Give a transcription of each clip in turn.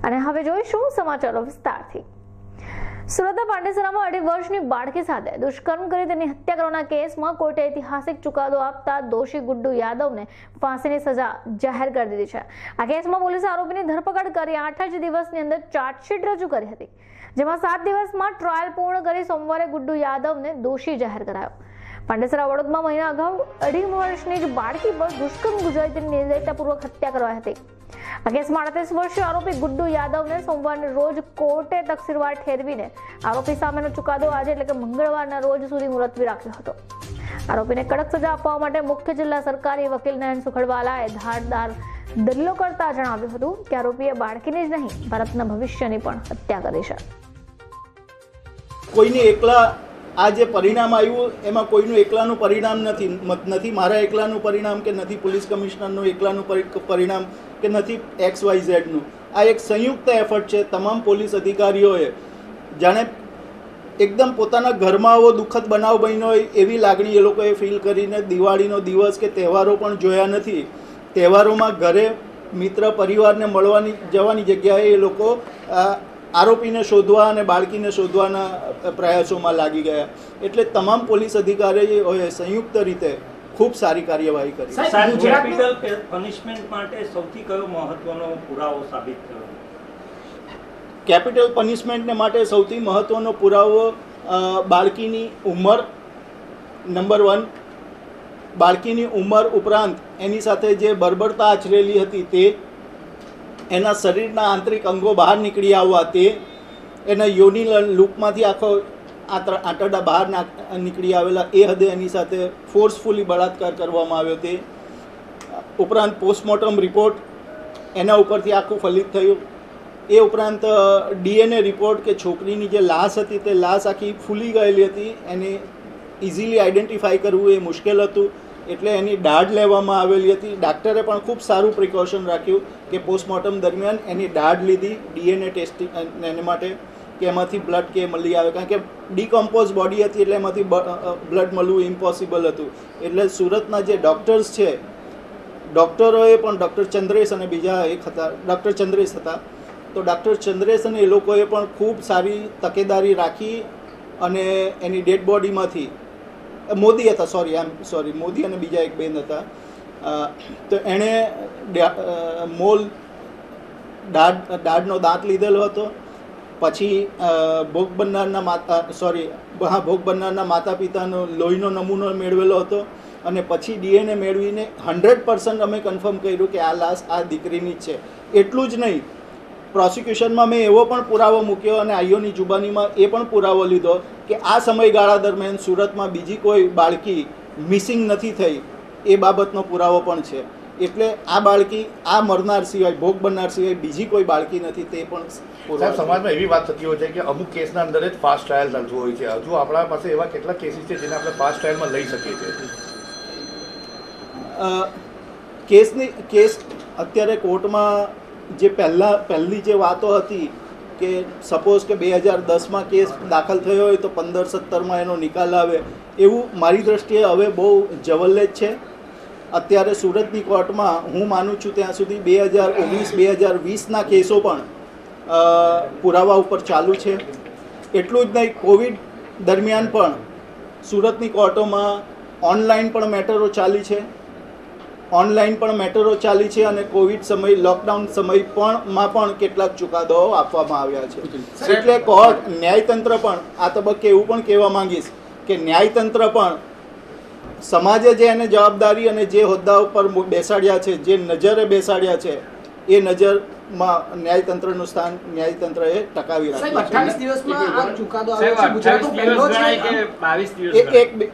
અને હવે જોઈશું સમાચારો વિસ્તારથી। સુરતના પાંડેસરામાં 2.5 વર્ષની બાળકી સાથે દુષ્કર્મ કરી તેની હત્યા કરવાના કેસમાં કોર્ટે ઐતિહાસિક ચુકાદો આપતા દોષી ગુડ્ડુ યાદવને ફાંસીની સજા જાહેર કરી દીધી છે। આ કેસમાં પોલીસે આરોપીની ધરપકડ કરી 8 જ દિવસની અંદર ચાર્જશીટ રજૂ કરી હતી, જેમાં 7 દિવસમાં ટ્રાયલ પૂર્ણ કરી સોમવારે ગુડ્ડુ યાદવને દોષી જાહેર કરાયો। પાંડેસરા વડોદરામાં મહિના અગાઉ 2.5 વર્ષની જ બાળકી પર દુષ્કર્મ ગુજારી તેની નિર્દયતાપૂર્વક હત્યા કરવાઈ હતી। આ કેસમાં 38 વર્ષીય આરોપી ગુડ્ડુ યાદવને સોમવારના રોજ કોર્ટે તકસીરવાર ઠેરવીને આરોપી સામેનો ચુકાદો આજે એટલે કે મંગળવારના રોજ સુધી મુલતવી રાખ્યો હતો। આરોપીને કડક સજા આપવા માટે મુખ્ય જિલ્લા સરકારી વકીલ નયન સુખડવાલાએ ધારદાર દલીલો કરતા જણાવ્યું હતું કે આરોપીએ બાળકીની જ નહીં ભારતના ભવિષ્યની પણ હત્યા કરી છે। કોઈને એકલા આ જે પરિણામ આવ્યું એમાં કોઈનું એકલાનું પરિણામ નથી મારા એકલાનું પરિણામ કે નથી પોલીસ કમિશનરનું એકલાનું પરિણામ કે નથી XYZનું। આ એક સંયુક્ત એફર્ટ છે તમામ પોલીસ અધિકારીઓએ। જાણે એકદમ પોતાના ઘરમાં આવો દુઃખદ બનાવ બન્યો હોય એવી લાગણી એ લોકોએ ફીલ કરીને દિવાળીનો દિવસ કે તહેવારો પણ જોયા નથી। તહેવારોમાં ઘરે મિત્ર પરિવારને મળવાની જવાની જગ્યાએ એ લોકો આરોપીને શોધવા અને બાળકીને શોધવાના પ્રયાસોમાં લાગી ગયા। એટલે તમામ પોલીસ અધિકારીઓએ સંયુક્ત રીતે ખૂબ સારી કાર્યવાહી કરી। કેપિટલ પનિશમેન્ટ માટે સૌથી કયો મહત્વનો પુરાવો સાબિત થયો? કેપિટલ પનિશમેન્ટને માટે સૌથી મહત્વનો પુરાવો બાળકીની ઉંમર, નંબર 1, બાળકીની ઉંમર ઉપરાંત એની સાથે જે બર્બરતા આચરેલી હતી તે, એના શરીરના આંતરિક અંગો બહાર નીકળી આવવા તે, એના યોનિ લૂપમાંથી આખો આંતરડા બહાર નીકળી આવેલા એ હદે એની સાથે ફોર્સફુલી બળાત્કાર કરવામાં આવ્યો તે ઉપરાંત પોસ્ટમોર્ટમ રિપોર્ટ એના ઉપરથી આખું ફલિત થયું। એ ઉપરાંત DNA રિપોર્ટ કે છોકરીની જે લાશ હતી તે લાશ આખી ફૂલી ગયેલી હતી, એને ઇઝીલી આઈડેન્ટિફાઈ કરવું એ મુશ્કેલ હતું, એટલે એની દાઢ લેવામાં આવેલી હતી। ડાક્ટરે પણ ખૂબ સારું પ્રિકોશન રાખ્યું કે પોસ્ટમોર્ટમ દરમિયાન એની દાઢ લીધી DNA ટેસ્ટિંગ એને માટે કે એમાંથી બ્લડ કે મળી આવે, કારણ કે ડિકમ્પોઝ બોડી હતી એટલે એમાંથી બ્લડ મળવું ઇમ્પોસિબલ હતું। એટલે સુરતના જે ડૉક્ટર્સ છે, ડૉક્ટરોએ પણ ડૉક્ટર ચંદ્રેશ અને બીજા એક હતા ડૉક્ટર ચંદ્રેશ હતા, તો ડૉક્ટર ચંદ્રેશ અને એ લોકોએ પણ ખૂબ સારી તકેદારી રાખી અને એની ડેડ બોડીમાંથી મોદી હતા મોદી અને બીજા એક બેન હતા, તો એણે દાઢનો દાંત લીધેલો હતો। પછી ભોગ બનનારના માતા પિતાનો લોહીનો નમૂનો મેળવેલો હતો અને પછી DNA મેળવીને 100% અમે કન્ફર્મ કર્યું કે આ લાશ આ દીકરીની જ છે। એટલું જ નહીં, પ્રોસિક્યુશનમાં મેં એવો પણ પુરાવો મૂક્યો અને આઈઓની જુબાનીમાં એ પણ પુરાવો લીધો કે આ સમયગાળા દરમિયાન સુરતમાં બીજી કોઈ બાળકી મિસિંગ નથી થઈ, એ બાબતનો પુરાવો પણ છે। એટલે આ બાળકી આ મરનાર સિવાય ભોગ બનનાર સિવાય બીજી કોઈ બાળકી નથી, તે પણ સાહેબ સમાજમાં એવી વાત થતી હોય છે કે અમુક કેસના અંદર જ ફાસ્ટ ટ્રાયલ ચાલતું હોય છે। હજુ આપણા પાસે એવા કેટલા કેસીસ છે જેને આપણે ફાસ્ટ ટ્રાયલમાં લઈ શકીએ છીએ? કેસ અત્યારે કોર્ટમાં જે પહેલી જે વાતો હતી કે સપોઝ કે 2010માં કેસ દાખલ થયો હોય તો 15-17માં એનો નિકાલ આવે, એવું મારી દ્રષ્ટિએ હવે બહુ જવલ્લે જ છે। અત્યારે સુરતની કોર્ટમાં હું માનું છું ત્યાં સુધી 2019-2020ના કેસો પણ પુરાવા ઉપર ચાલુ છે। એટલું જ નહીં, કોવિડ દરમિયાન પણ સુરતની કોર્ટોમાં ઓનલાઈન પણ મેટરો ચાલી છે અને કોવિડ સમય લોકડાઉન સમયમાં પણ કેટલાક ચુકાદાઓ આપવામાં આવ્યા છે। એટલે કોર્ટ ન્યાયતંત્ર પણ આ તબક્કે એવું પણ કહેવા માંગીશ કે ન્યાયતંત્ર પણ સમાજે જે એને જવાબદારી અને જે હોદ્દા ઉપર બેસાડ્યા છે, જે નજરે બેસાડ્યા છે, એ નજરમાં ન્યાયતંત્રનું સ્થાન ન્યાયતંત્રએ ટકાવી રાખ્યું છે। 28 દિવસમાં આ ચુકાદો આવ્યો છે, ગુજરાતનો પહેલો છે કે 22 દિવસ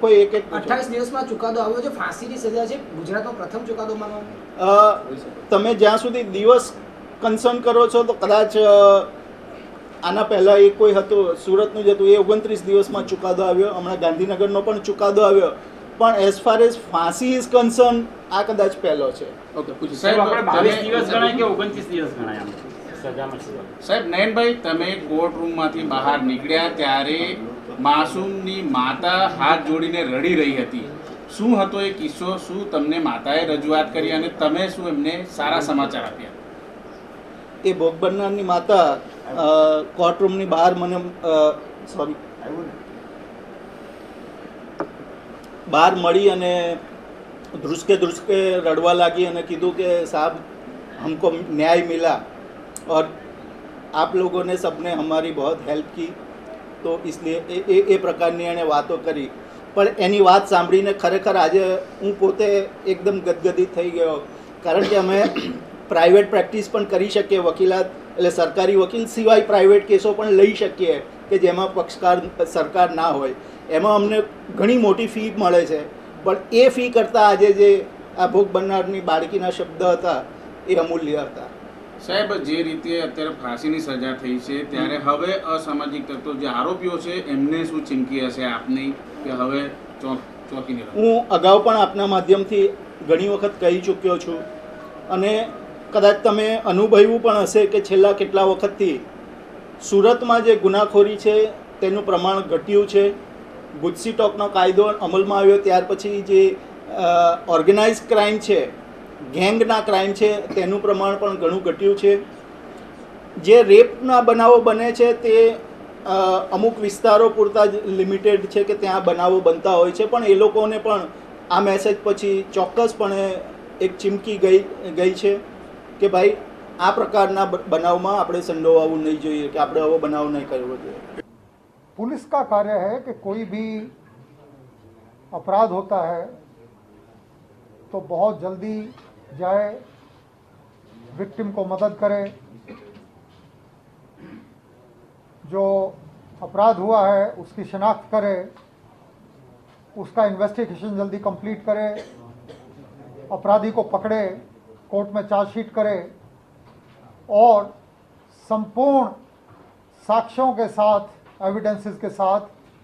કોઈ એક 28 દિવસમાં ચુકાદો આવ્યો છે, ફાંસીની સજા છે, ગુજરાતનો પ્રથમ ચુકાદો માનવામાં? તમે જ્યાં સુધી દિવસ કન્સર્ન કરો છો તો કદાચ આના પહેલાં એક કોઈ હતું સુરતનું જ હતું, એ 29 દિવસમાં ચુકાદો આવ્યો। હમણાં ગાંધીનગરનો પણ ચુકાદો આવ્યો, પણ એઝ ફાર એઝ ફાંસી ઇઝ કન્સર્ન આ કદાચ પહેલો છે। સાહેબ નયનભાઈ, તમે કોર્ટ રૂમમાંથી બહાર નીકળ્યા ત્યારે માસૂમની માતા હાથ જોડીને રડી રહી હતી, શું હતો એ કિસ્સો? શું તમને માતાએ રજૂઆત કરી અને તમે શું એમને સારા સમાચાર આપ્યા? એ ભોગ બનનારની માતા કોર્ટરૂમની બહાર મને બહાર મળી અને ધ્રુસકે ધ્રુસકે રડવા લાगी અને કીધું કે સાहब हमको न्याय मिला और आप लोगों ने सबने हमारी बहुत हेल्प की, तो इसलिए એ પ્રકારની એણે વાતો કરી. પણ એની વાત સાંભળીને ખરેખર આજે હું પોતે એકદમ ગદગદિત થઈ ગયો, કારણ કે અમે પ્રાઇવેટ પ્રેક્ટિસ પણ કરી શકીએ, વકીલાત એટલે સરકારી વકીલ સિવાય પ્રાઇવેટ કેસો પણ લઈ શકીએ કે જેમાં પક્ષકાર સરકાર ના હોય. એમાં અમને ઘણી મોટી ફી મળે છે, પણ એ ફી કરતાં આજે જે આ ભોગ બનનારની બાળકીના શબ્દ હતા એ અમૂલ્ય હતા. સાહેબ, જે રીતે અત્યારે ફાંસીની સજા થઈ છે, ત્યારે હવે અસામાજિક તત્વો જે આરોપીઓ છે એમને શું ચીમકી હશે આપની કે હવે ચોંકીને રહો? હું અગાઉ પણ આપના માધ્યમથી ઘણી વખત કહી ચૂક્યો છું અને કદાચ તમે અનુભવ્યું પણ હશે કે છેલ્લા કેટલા વખતથી સુરતમાં જે ગુનાખોરી છે તેનું પ્રમાણ ઘટ્યું છે. ગુજસી ટોકનો કાયદો અમલમાં આવ્યો ત્યાર પછી જે ઓર્ગેનાઇઝ ક્રાઇમ છે, ગેંગના ક્રાઇમ છે, તેનું પ્રમાણ પણ ઘણું ઘટ્યું છે. જે રેપના બનાવો બને છે તે અમુક વિસ્તારો પૂરતા જ લિમિટેડ છે કે ત્યાં બનાવો બનતા હોય છે, પણ એ લોકોને પણ આ મેસેજ પછી ચોક્કસપણે એક ચીમકી ગઈ છે કે ભાઈ આ પ્રકારના બનાવમાં આપણે સંડોવાવું નહીં જોઈએ, કે આપણે આવો બનાવ નહીં કરવો જોઈએ. पुलिस का कार्य है कि कोई भी अपराध होता है तो बहुत जल्दी जाए, विक्टिम को मदद करे, जो अपराध हुआ है उसकी शिनाख्त करे, उसका इन्वेस्टिगेशन जल्दी कंप्लीट करे, अपराधी को पकड़े, कोर्ट में चार्जशीट करे और संपूर्ण साक्ष्यों के साथ, एविडेंसेस के साथ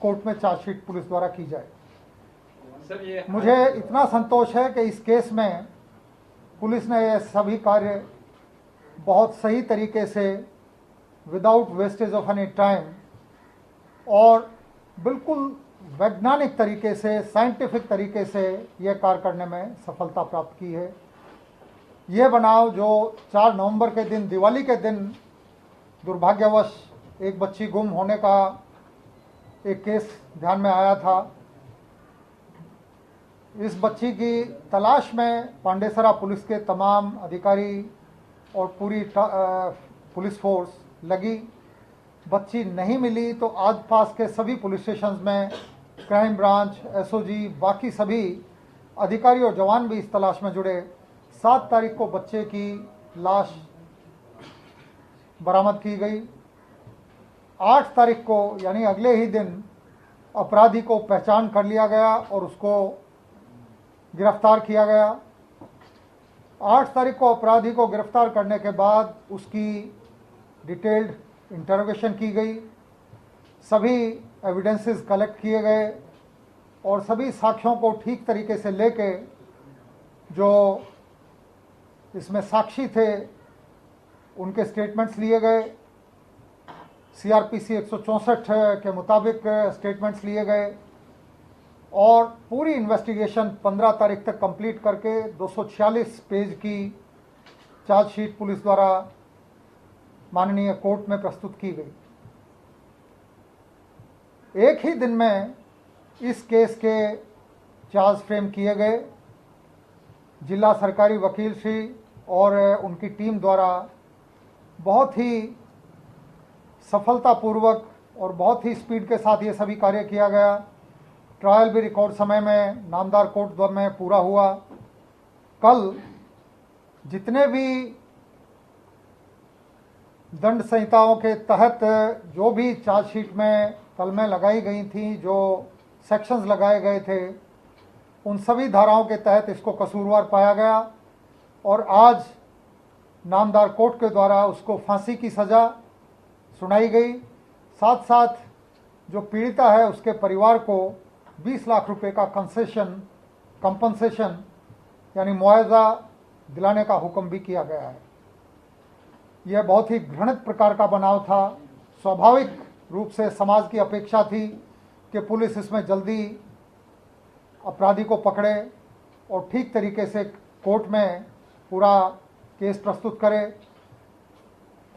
कोर्ट में चार्जशीट पुलिस द्वारा की जाए. मुझे इतना संतोष है कि इस केस में पुलिस ने ये सभी कार्य बहुत सही तरीके से, without wastage of any time और बिल्कुल वैज्ञानिक तरीके से, साइंटिफिक तरीके से ये कार्य करने में सफलता प्राप्त की है. ये बनाव जो 4 नवंबर के दिन, दिवाली के दिन दुर्भाग्यवश एक बच्ची गुम होने का एक केस ध्यान में आया था, इस बच्ची की तलाश में पांडेसरा पुलिस के तमाम अधिकारी और पूरी पुलिस फोर्स लगी. बच्ची नहीं मिली तो आसपास के सभी पुलिस स्टेशंस में क्राइम ब्रांच, एसओजी, बाकी सभी अधिकारी और जवान भी इस तलाश में जुड़े. 7 तारीख को बच्चे की लाश बरामद की गई. 8 तारीख को यानी अगले ही दिन अपराधी को पहचान कर लिया गया और उसको गिरफ्तार किया गया. 8 तारीख को अपराधी को गिरफ्तार करने के बाद उसकी डिटेल्ड इंटरोगेशन की गई, सभी एविडेंसेस कलेक्ट किए गए और सभी साक्ष्यों को ठीक तरीके से लेके जो इसमें साक्षी थे उनके स्टेटमेंट्स लिए गए. सीआरपीसी 164 के मुताबिक स्टेटमेंट्स लिए गए और पूरी इन्वेस्टिगेशन 15 तारीख तक कंप्लीट करके 246 पेज की चार्जशीट पुलिस द्वारा माननीय कोर्ट में प्रस्तुत की गई. एक ही दिन में इस केस के चार्ज फ्रेम किए गए. जिला सरकारी वकील श्री और उनकी टीम द्वारा बहुत ही सफलतापूर्वक और बहुत ही स्पीड के साथ ये सभी कार्य किया गया. ट्रायल भी रिकॉर्ड समय में नामदार कोर्ट द्वारा में पूरा हुआ. कल जितने भी दंड संहिताओं के तहत जो भी चार्जशीट में कलमें लगाई गई थी, जो सेक्शंस लगाए गए थे, उन सभी धाराओं के तहत इसको कसूरवार पाया गया और आज नामदार कोर्ट के द्वारा उसको फांसी की सज़ा सुनाई गई. साथ साथ जो पीड़िता है उसके परिवार को 20 लाख रुपए का कंपनसेशन यानी मुआवजा दिलाने का हुक्म भी किया गया है. यह बहुत ही घृणित प्रकार का बनाव था. स्वाभाविक रूप से समाज की अपेक्षा थी कि पुलिस इसमें जल्दी अपराधी को पकड़े और ठीक तरीके से कोर्ट में पूरा केस प्रस्तुत करे.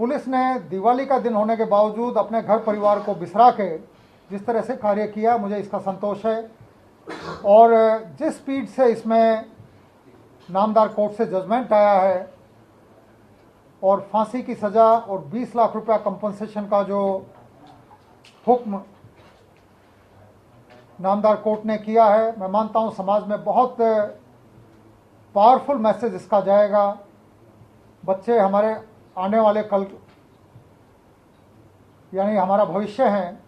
पुलिस ने दिवाली का दिन होने के बावजूद अपने घर परिवार को बिसरा के जिस तरह से कार्य किया, मुझे इसका संतोष है। और जिस स्पीड से इसमें नामदार कोर्ट से जजमेंट आया है और फांसी की सज़ा और 20 लाख रुपया कंपनसेशन का जो हुक्म नामदार कोर्ट ने किया है, मैं मानता हूं समाज में बहुत पावरफुल मैसेज इसका जाएगा। बच्चे हमारे आने वाले कल यानी हमारा भविष्य हैं,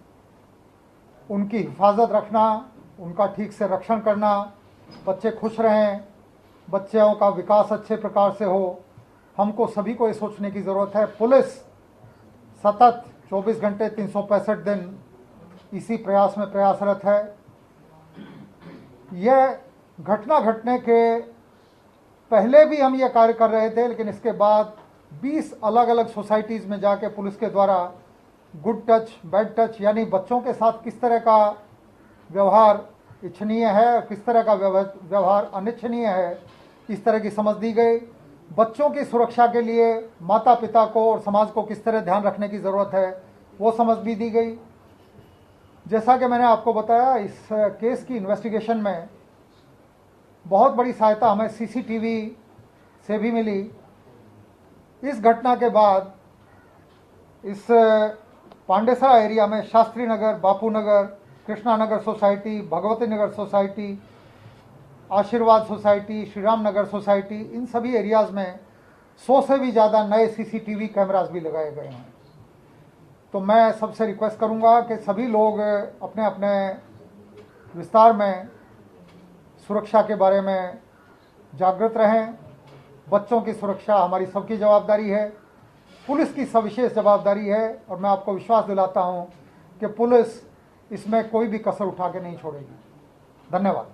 उनकी हिफाजत रखना, उनका ठीक से रक्षण करना, बच्चे खुश रहें, बच्चों का विकास अच्छे प्रकार से हो, हमको सभी को ये सोचने की ज़रूरत है। पुलिस सतत 24 घंटे 365 दिन इसी प्रयास में प्रयासरत है। यह घटना घटने के पहले भी हम ये कार्य कर रहे थे, लेकिन इसके बाद 20 अलग अलग सोसाइटीज़ में जाके पुलिस के द्वारा गुड टच, बैड टच यानी बच्चों के साथ किस तरह का व्यवहार इच्छनीय है और किस तरह का व्यवहार अनिच्छनीय है, इस तरह की समझ दी गई। बच्चों की सुरक्षा के लिए माता पिता को और समाज को किस तरह ध्यान रखने की ज़रूरत है, वो समझ भी दी गई। जैसा कि मैंने आपको बताया, इस केस की इन्वेस्टिगेशन में बहुत बड़ी सहायता हमें सीसीटीवी से भी मिली। इस घटना के बाद इस पांडेसरा एरिया में शास्त्री नगर, बापू नगर, कृष्णा नगर सोसाइटी, भगवती नगर सोसाइटी, आशीर्वाद सोसाइटी, श्री राम नगर सोसाइटी, इन सभी एरियाज़ में 100 से भी ज़्यादा नए सीसीटीवी कैमरास भी लगाए गए हैं। तो मैं सबसे रिक्वेस्ट करूंगा कि सभी लोग अपने अपने विस्तार में सुरक्षा के बारे में जागृत रहें। बच्चों की सुरक्षा हमारी सबकी जवाबदारी है, पुलिस की सविशेष जवाबदारी है, और मैं आपको विश्वास दिलाता हूं कि पुलिस इसमें कोई भी कसर उठा के नहीं छोड़ेगी। धन्यवाद।